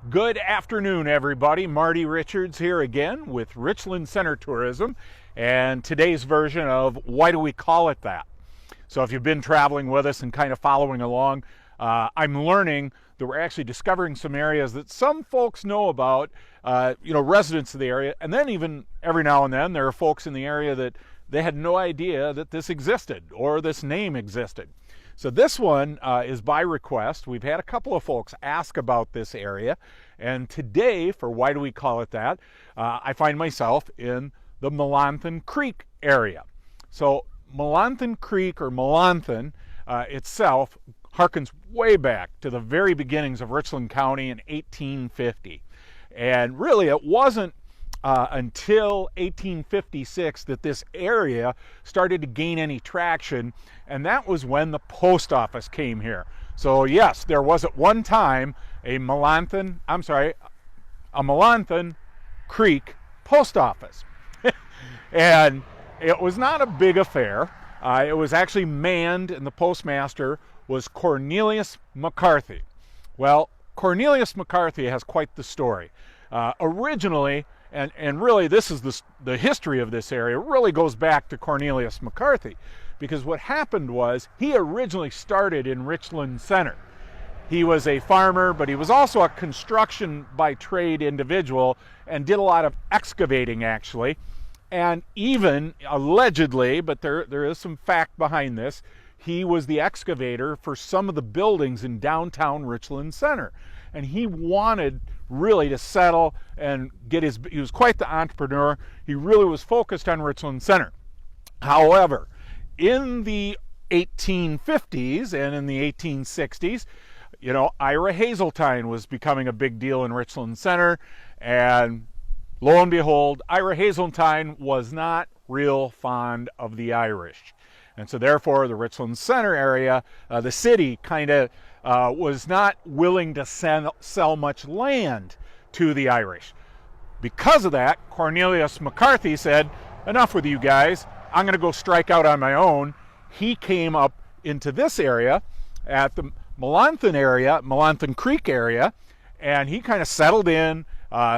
Good afternoon, everybody. Marty Richards here again with Richland Center Tourism and today's version of Why Do We Call It That? So if you've been traveling with us and kind of following along, I'm learning that we're actually discovering some areas that some folks know about, residents of the area, and then even every now and then there are folks in the area that they had no idea that this existed or this name existed. So this one is by request. We've had a couple of folks ask about this area, and today, for Why Do We Call It That, I find myself in the Melancthon Creek area. So Melancthon Creek, or Melancthon itself, harkens way back to the very beginnings of Richland County in 1850. And really, it wasn't until 1856 that this area started to gain any traction, and that was when the post office came here. So yes, there was at one time a Melancthon Creek post office. And it was not a big affair. It was actually manned, and the postmaster was Cornelius McCarthy. Well, Cornelius McCarthy has quite the story. Originally, and really this is the history of this area, really goes back to Cornelius McCarthy, because what happened was he originally started in Richland Center. He was a farmer, but he was also a construction by trade individual and did a lot of excavating, actually, and even allegedly, but there is some fact behind this, he was the excavator for some of the buildings in downtown Richland Center. And he wanted really to settle and he was quite the entrepreneur. He really was focused on Richland Center. However, in the 1850s and in the 1860s, Ira Haseltine was becoming a big deal in Richland Center, and lo and behold, Ira Haseltine was not real fond of the Irish. And so therefore, the Richland Center area, the city kind of was not willing to sell much land to the Irish. Because of that, Cornelius McCarthy said, enough with you guys, I'm going to go strike out on my own. He came up into this area at the Melancthon Creek area, and he kind of settled in,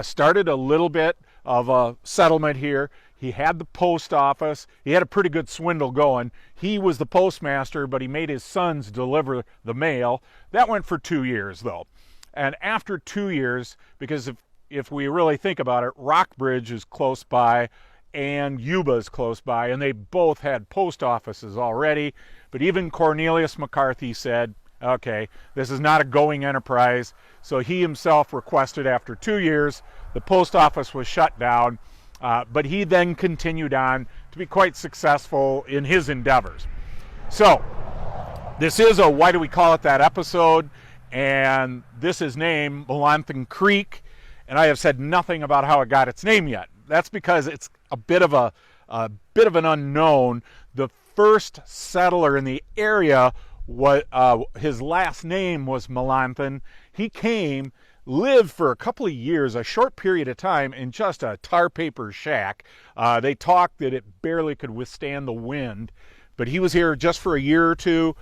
started a little bit of a settlement here. He had the post office. He had a pretty good swindle going. He was the postmaster, but he made his sons deliver the mail. That went for 2 years, though. And after 2 years, because if we really think about it, Rockbridge is close by and Yuba is close by, and they both had post offices already. But even Cornelius McCarthy said, okay, this is not a going enterprise. So he himself requested after 2 years, the post office was shut down. But he then continued on to be quite successful in his endeavors. So this is a Why Do We Call It That episode, and this is named Melancthon Creek, and I have said nothing about how it got its name yet. That's because it's a bit of an unknown. The first settler in the area, his last name was Melancthon. He lived for a couple of years, a short period of time, in just a tar paper shack. They talked that it barely could withstand the wind, but he was here just for a year or two,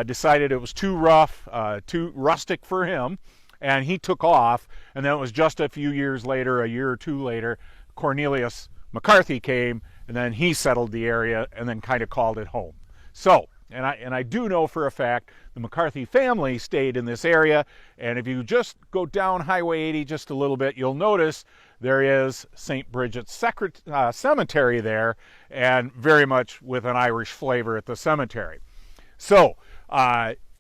decided it was too rough, too rustic for him, and he took off. And then it was just a few years later, a year or two later, Cornelius McCarthy came, and then he settled the area and then kind of called it home. So, and I do know for a fact the McCarthy family stayed in this area, and if you just go down Highway 80 just a little bit, you'll notice there is St. Bridget's Cemetery there, and very much with an Irish flavor at the cemetery. So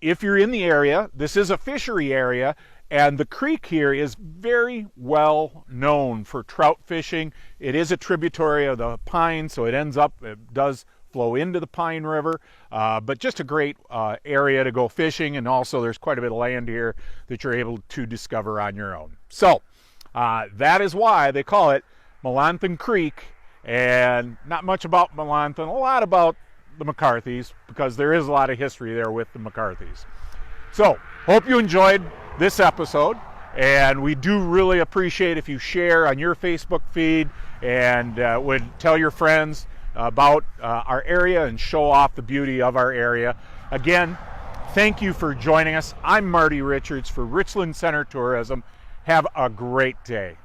if you're in the area, this is a fishery area, and the creek here is very well known for trout fishing. It is a tributary of the Pine, so it does flow into the Pine River, but just a great area to go fishing, and also there's quite a bit of land here that you're able to discover on your own. So that is why they call it Melancthon Creek, and not much about Melancthon, a lot about the McCarthys, because there is a lot of history there with the McCarthys. So hope you enjoyed this episode, and we do really appreciate if you share on your Facebook feed and would tell your friends about our area and show off the beauty of our area. Again, thank you for joining us. I'm Marty Richards for Richland Center Tourism, Have a great day.